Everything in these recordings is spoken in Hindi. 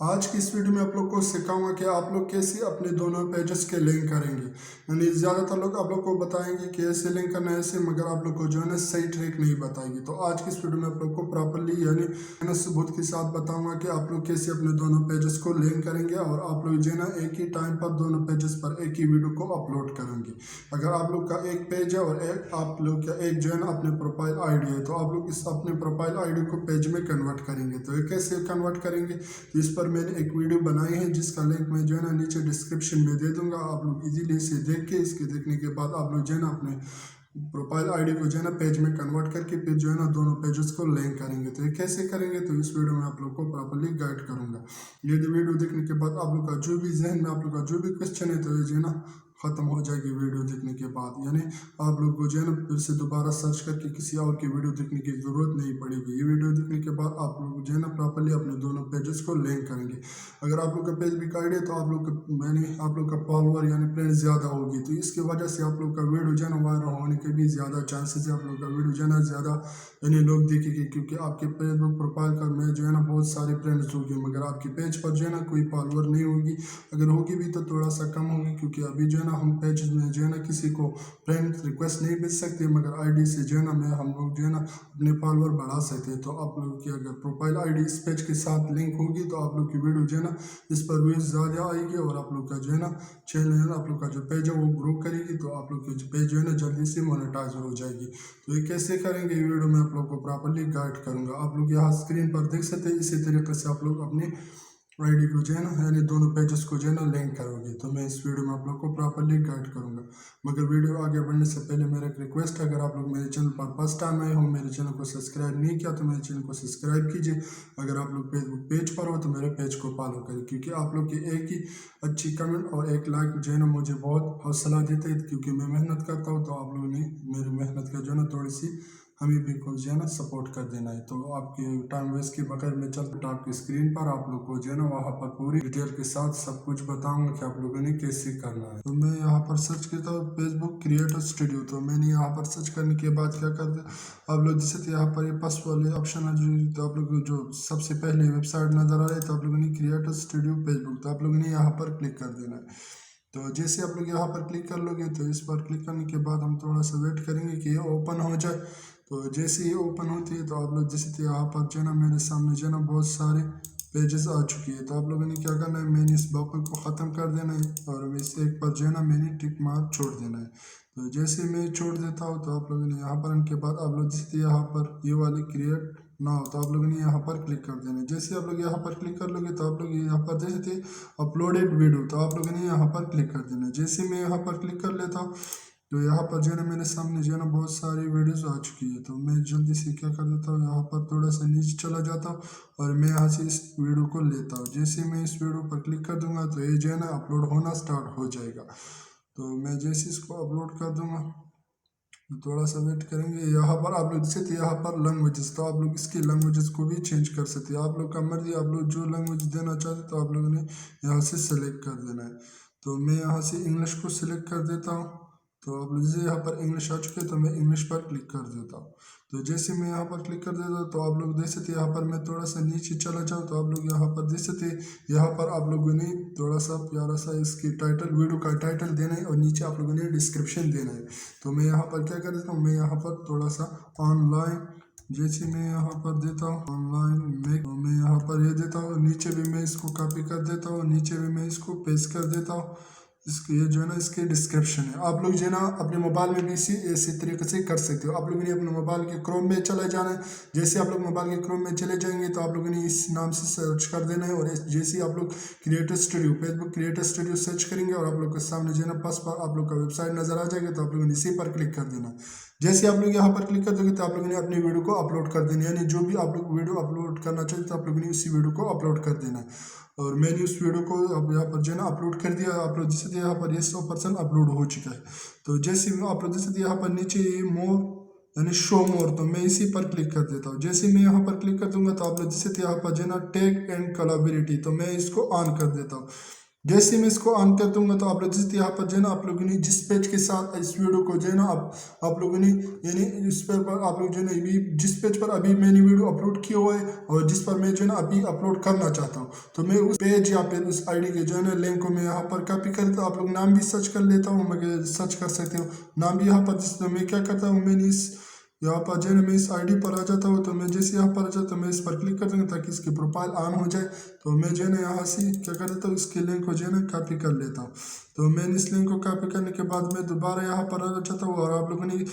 आज की इस वीडियो में आप लोग को सिखाऊंगा कि आप लोग कैसे अपने दोनों पेजेस के लिंक करेंगे। यानी ज़्यादातर लोग आप लोग को बताएंगे कि ऐसे लिंक करना है ऐसे, मगर आप लोग को जो है ना सही ट्रिक नहीं बताएंगे। तो आज की इस वीडियो में आप लोग को प्रॉपरली यानी सबूत के साथ बताऊंगा कि आप लोग कैसे अपने दोनों पेजेस को लिंक करेंगे और आप लोग जो है ना एक ही टाइम पर दोनों पेजेस पर एक ही वीडियो को अपलोड करेंगे। अगर आप लोग का एक पेज है और एक आप लोग का एक जो है ना अपने प्रोफाइल आईडी है, तो आप लोग इस अपने प्रोफाइल आईडी को पेज में कन्वर्ट करेंगे। तो ये कैसे कन्वर्ट करेंगे, तो इस पर मैंने एक वीडियो बनाई है जिसका लिंक मैं जो है ना नीचे डिस्क्रिप्शन में दे दूंगा। आप लोग इजीली इसे देख के इसके देखने के बाद आप लोग जो है ना अपने प्रोफाइल आईडी को जो है ना पेज में कन्वर्ट करके फिर जो है ना दोनों पेजेस को लिंक करेंगे। तो ये कैसे करेंगे, तो इस वीडियो में आप लोग को प्रॉपर्ली गाइड करूंगा। ये वीडियो देखने के बाद आप लोग का जो भी जहन में आप लोग का जो भी क्वेश्चन है, तो ये जो है ना ख़त्म हो जाएगी वीडियो देखने के बाद। यानी आप लोग को जो है ना फिर से दोबारा सर्च करके किसी और की वीडियो देखने की ज़रूरत नहीं पड़ेगी। ये वीडियो देखने के बाद आप लोग जो है ना प्रॉपर्ली अपने दोनों पेजेस को लिंक करेंगे। अगर आप लोग का पेज भी गाइड है तो आप लोग का आप लोग का फॉलोअर यानी फ्रेंड ज़्यादा होगी, तो इसकी वजह से आप लोग का वीडियो जो है ना वायरल होने के भी ज़्यादा चांसेस है। आप लोग का वीडियो जो है ना ज़्यादा यानी लोग देखेंगे, क्योंकि आपके फेसबुक प्रोफाइल का में जो है ना बहुत सारे फ्रेंड्स होंगे, मगर आपके पेज पर जो है ना कोई फॉलोअर नहीं होगी। अगर होगी भी तो थोड़ा सा कम होगी, क्योंकि अभी जो है ना हम पेज में जो है ना किसी को फ्रेंड रिक्वेस्ट नहीं भेज सकते, मगर आईडी से जो है ना हम लोग जो है ना अपने फॉलोअर बढ़ा सकते हैं। तो आप लोग की अगर प्रोफाइल आईडी इस पेज के साथ लिंक होगी तो आप लोग की वीडियो जो है ना इस पर व्यूज ज़्यादा आएगी और आप लोग का जो है ना चैनल आप लोग का जो पेज है वो ग्रो करेगी। तो आप लोग की पेज जो है ना जल्दी से मोनेटाइज हो जाएगी। तो ये कैसे करेंगे ये वीडियो में आप लोग को प्रॉपर्ली गाइड करूंगा। आप लोग यहाँ स्क्रीन पर देख सकते हैं, इसी तरीके से आप लोग अपनी आईडी को जो है ना यानी दोनों पेजेस को जो है ना लिंक करोगे। तो मैं इस वीडियो में आप लोग को प्रॉपर्ली गाइड करूंगा। मगर वीडियो आगे बढ़ने से पहले मेरा एक रिक्वेस्ट है, अगर आप लोग मेरे चैनल पर फर्स्ट टाइम आए हो, मेरे चैनल को सब्सक्राइब नहीं किया तो मेरे चैनल को सब्सक्राइब कीजिए। अगर आप लोग फेसबुक पेज पर हो तो मेरे पेज को फॉलो करें, क्योंकि आप लोग की एक ही अच्छी कमेंट और एक लाइक जो है ना मुझे बहुत हौसला देते हैं, क्योंकि मैं मेहनत करता हूँ। तो आप लोगों ने मेरी मेहनत का जो है ना थोड़ी सी हमें भी को जो है ना सपोर्ट कर देना है। तो आपके टाइम वेस्ट के बगैर मैं चलता आपकी स्क्रीन पर आप लोग को जो है ना वहाँ पर पूरी डिटेल के साथ सब कुछ बताऊंगा कि आप लोगों ने कैसे करना है। तो मैं यहाँ पर सर्च करता हूँ फेसबुक क्रिएटर स्टूडियो। तो मैंने यहाँ पर सर्च करने के बाद क्या करते आप लोग जैसे यहाँ पर ये फर्स्ट वाले ऑप्शन है तो आप लोग जो सबसे पहले वेबसाइट नजर आ रही है, तो आप लोगों ने क्रिएटर स्टूडियो फेसबुक, तो आप लोगों ने यहाँ पर क्लिक कर देना है। तो जैसे आप लोग यहाँ पर क्लिक कर लोगे तो इस पर क्लिक करने के बाद हम थोड़ा सा वेट करेंगे कि ये ओपन हो जाए। तो जैसे ही ओपन होती है तो आप लोग जैसे तो यहाँ पर जो है ना मेरे सामने जो है ना बहुत सारे पेजेस आ चुकी है। तो आप लोगों ने क्या करना है, मैंने इस बफर को ख़त्म कर देना है और वैसे एक पर जो है ना मैंने टिक मार्क छोड़ देना है। तो जैसे मैं छोड़ देता हूँ तो आप लोगों ने यहाँ पर इनके बाद आप लोग जैसे यहाँ पर ये वाली क्रिएट ना हो तो आप लोगों ने यहाँ पर क्लिक कर देना है। जैसे आप लोग यहाँ पर क्लिक कर लोगे तो आप लोग यहाँ पर जैसे थे अपलोडेड वीडियो, तो आप लोगों ने यहाँ पर क्लिक कर देना है। जैसे मैं यहाँ पर क्लिक कर लेता हूँ तो यहाँ पर जो है ना मेरे सामने जो है ना बहुत सारी वीडियोस आ चुकी है। तो मैं जल्दी से क्या कर देता हूँ, यहाँ पर थोड़ा सा नीचे चला जाता हूँ और मैं यहाँ से इस वीडियो को लेता हूँ। जैसे मैं इस वीडियो पर क्लिक कर दूंगा तो ये जो है ना अपलोड होना स्टार्ट हो जाएगा। तो मैं जैसे इसको अपलोड कर दूंगा थोड़ा सा वेट करेंगे। यहाँ पर आप लोग जैसे यहाँ पर लैंग्वेजेस, तो आप लोग इसकी लैंग्वेजेस को भी चेंज कर सकते हैं। आप लोग का मर्जी, आप लोग जो लैंग्वेज देना चाहते तो आप लोगों ने यहाँ से सेलेक्ट कर देना है। तो मैं यहाँ से इंग्लिश को सिलेक्ट कर देता हूँ। तो आप लोग जैसे यहाँ पर इंग्लिश आ चुके हैं तो मैं इंग्लिश पर क्लिक कर देता हूँ। तो जैसे मैं यहाँ पर क्लिक कर देता हूँ तो आप लोग देख सकते हैं यहाँ पर मैं थोड़ा सा नीचे चला जाऊँ तो आप लोग यहाँ पर देख सकते हैं यहाँ पर आप लोगों ने थोड़ा सा प्यारा सा इसकी टाइटल वीडियो का टाइटल देना है और नीचे आप लोगों ने डिस्क्रिप्शन देना है। तो मैं यहाँ पर क्या कर देता हूँ, मैं यहाँ पर थोड़ा सा ऑनलाइन जैसे मैं यहाँ पर देता हूँ ऑनलाइन में, तो मैं यहाँ पर ये देता हूँ। नीचे भी मैं इसको कॉपी कर देता हूँ, नीचे भी मैं इसको पेस्ट कर देता हूँ। इसके ये जो है ना इसके डिस्क्रिप्शन है। आप लोग जो है ना अपने मोबाइल में भी इसी तरीके से कर सकते हो। आप लोगों ने अपने मोबाइल के क्रोम में चला जाना है। जैसे आप लोग मोबाइल के क्रोम में चले जाएंगे तो आप लोगों ने इस नाम से सर्च कर देना है और जैसे आप लोग creator studio Facebook creator studio search करेंगे और आप लोग के सामने जो है ना फर्स्ट पर आप लोग का वेबसाइट नजर आ जाएगा। तो आप लोगों ने इसी पर क्लिक कर देना। जैसे आप लोग यहाँ पर क्लिक कर दोगे तो आप लोगों ने अपनी वीडियो को अपलोड कर देना है। यानी जो भी आप लोग वीडियो अपलोड करना चाहते तो आप लोगों ने उसी वीडियो को अपलोड कर देना है। और मैंने उस वीडियो को अब यहाँ पर जो है ना अपलोड कर दिया। अपलोड जैसे यहाँ पर ये 100% अपलोड हो चुका है। तो जैसे अपलोड जैसे यहाँ पर नीचे ये मोर यानी शो मोर, तो मैं इसी पर क्लिक कर देता हूँ। जैसे मैं यहाँ पर क्लिक कर दूंगा तो आप लोग जैसे यहाँ पर जो है ना टैग एंड कोलैबोरेटिव, तो मैं इसको ऑन कर देता हूँ। जैसे मैं इसको ऑन कर दूंगा तो आप लोग जिस यहाँ पर जो है ना आप लोगों ने जिस पेज के साथ इस वीडियो को जो है ना आप लोगों ने यानी इस पर आप लोग जो है ना अभी जिस पेज पर अभी मैंने वीडियो अपलोड किया हुआ है और जिस पर मैं जो है ना अभी अपलोड करना चाहता हूँ, तो मैं उस पेज या फिर उस आईडी के जो है ना लिंक को मैं यहाँ पर कॉपी करता हूँ। आप लोग नाम भी सर्च कर लेता हूँ, मगर सर्च कर सकते हो नाम भी यहाँ पर। जिस तो मैं क्या करता हूँ, मैंने इस यहाँ पर जो है ना मैं इस आईडी पर आ जाता हूँ, तो मैं जैसे यहाँ पर आ जाता हूँ मैं इस पर क्लिक कर दूँगा ताकि इसकी प्रोफाइल ऑन हो जाए। तो मैं जो है ना यहाँ से क्या कर देता हूँ, इसके लिंक को जो है ना कॉपी कर लेता हूँ। तो मैंने इस लिंक को कॉपी करने के बाद मैं दोबारा यहाँ पर आ जाता हूँ और आप लोगों ने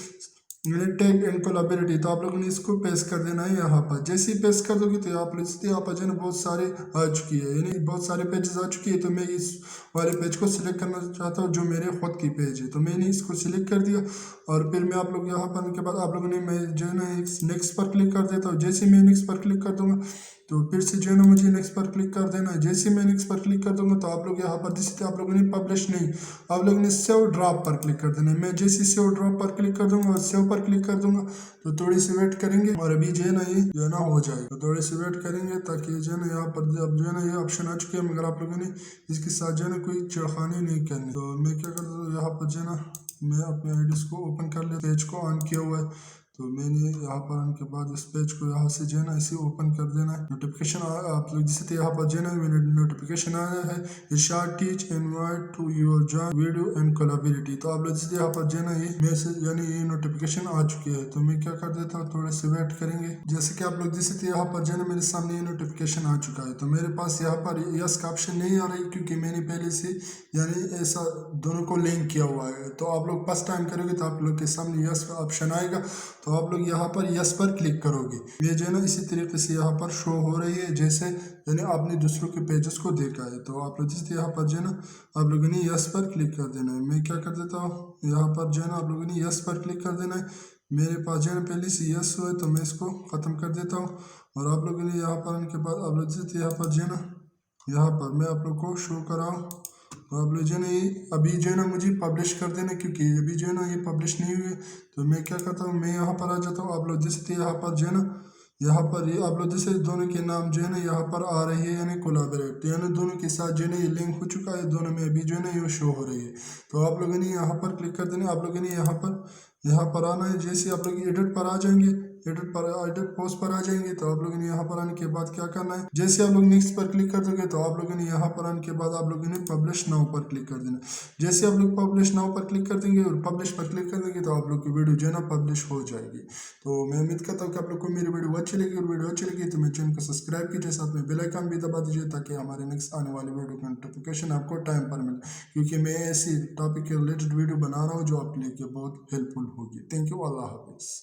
टैग एंड कोलैबोरेटी, तो आप लोगों ने इसको पेस्ट कर देना है यहाँ पर। जैसे ही पेस्ट कर दोगे तो यहाँ पर यहाँ पर जो है ना बहुत सारे आ चुकी है, यानी बहुत सारे पेजेस आ चुकी है। तो मैं इस वाले पेज को सिलेक्ट करना चाहता हूँ जो मेरे खुद की पेज है, तो मैंने इसको सिलेक्ट कर दिया। और फिर मैं आप लोग यहाँ पर के बाद आप लोगों ने मैं जो है ना नेक्स्ट पर क्लिक कर देता हूँ। जैसे मैं नेक्स्ट पर क्लिक कर दूंगा तो फिर से जो है ना मुझे नेक्स्ट पर क्लिक कर देना है। जैसे मैं नेक्स्ट पर क्लिक कर दूंगा तो आप लोग यहाँ पर जैसे आप लोगों ने पब्लिश नहीं, आप लोगों ने सेव ड्रॉप पर क्लिक कर देना है। मैं जैसे सेव ड्रॉप पर क्लिक कर दूंगा और सेव पर क्लिक कर दूंगा तो थोड़ी सी वेट करेंगे और अभी जो है ना ये जो है ना हो जाएगा। तो थोड़ी सी वेट करेंगे ताकि जो है ना यहाँ पर अब जो है ना ये ऑप्शन आ चुके हैं, मगर आप लोगों ने इसके साथ जो है ना कोई छिड़खानी नहीं करनी। तो मैं क्या करता हूँ, यहाँ पर जो है ना मैं अपने आईडी को ओपन कर ले, पेज को ऑन किया हुआ है। तो मैंने यहाँ पर आने के बाद इस पेज को यहाँ से जो है ना इसे ओपन कर देना है। नोटिफिकेशन आप लोग जिससे यहाँ पर जो है ना मैंने नोटिफिकेशन आया है Irshad teach invite to your join video and collaborate. तो आप लोग जिससे यहाँ पर जो है ना ये मैसेज यानी ये नोटिफिकेशन आ चुकी है। तो मैं क्या कर देता हूँ, थोड़े से वेट करेंगे। जैसे कि आप लोग जिससे यहाँ पर जो है ना मेरे सामने ये नोटिफिकेशन आ चुका है। तो मेरे पास यहाँ पर यस का ऑप्शन नहीं आ रही क्योंकि मैंने पहले से यानी ऐसा दोनों को लिंक किया हुआ है। तो आप लोग फर्स्ट टाइम करोगे तो आप लोग के सामने यस का ऑप्शन आएगा, तो आप लोग यहाँ पर यस पर क्लिक करोगे। ये जो है ना इसी तरीके से यहाँ पर शो हो रही है जैसे यानी आपने दूसरों के पेजेस को देखा है। तो आप लोग जिस यहाँ पर जो है ना आप लोगों ने यस पर क्लिक कर देना है। मैं क्या कर देता हूँ, यहाँ पर जो है ना आप लोगों ने यस पर क्लिक कर देना है। मेरे पास जो है ना पहले से यस हुआ है तो मैं इसको ख़त्म कर देता हूँ। और आप लोगों ने यहाँ पर आने के बाद आप लोग जिस यहाँ पर जो है ना यहाँ पर मैं आप लोग को शो कराऊँ, तो आप लोग जो है ना ये अभी जो है ना मुझे पब्लिश कर देना क्योंकि अभी जो है ना ये पब्लिश नहीं हुए। तो मैं क्या करता हूँ, मैं यहाँ पर आ जाता हूँ। आप लोग जैसे यहाँ पर जो है ना यहाँ पर ये आप लोग जैसे दोनों के नाम जो है ना यहाँ पर आ रही है यानी कोलैबोरेट, यानी दोनों के साथ जो है ना ये लिंक हो चुका है, दोनों में अभी जो है ना ये शो हो रही है। तो आप लोगों ने यहाँ पर क्लिक कर देना, आप लोगों ने यहाँ पर आना है। जैसे आप लोग एडिट पर आ जाएंगे, एडिट पोस्ट पर आ जाएंगे, तो आप लोगों ने यहाँ पर आने के बाद क्या करना है, जैसे आप लोग नेक्स्ट पर क्लिक कर दोगे तो आप लोगों ने यहाँ पर आने के बाद आप लोगों ने पब्लिश नाउ पर क्लिक कर देना। जैसे आप लोग पब्लिश नाउ पर क्लिक कर देंगे और पब्लिश पर क्लिक कर देंगे तो आप लोग की वीडियो जो है ना पब्लिश हो जाएगी। तो मैं उम्मीद करता हूँ कि आप लोग को मेरी वीडियो अच्छी लगी, और वीडियो अच्छी लगी तो मेरे चैनल को सब्सक्राइब कीजिए, साथ में बेल आइकन भी दबा दीजिए ताकि हमारे नेक्स्ट आने वाली वीडियो का नोटिफिकेशन आपको टाइम पर मिले, क्योंकि मैं ऐसी टॉपिक के रिलेटेड वीडियो बना रहा हूँ जो आपके लिए बहुत हेल्पफुल होगी। थैंक यू, अल्लाह हाफिज़।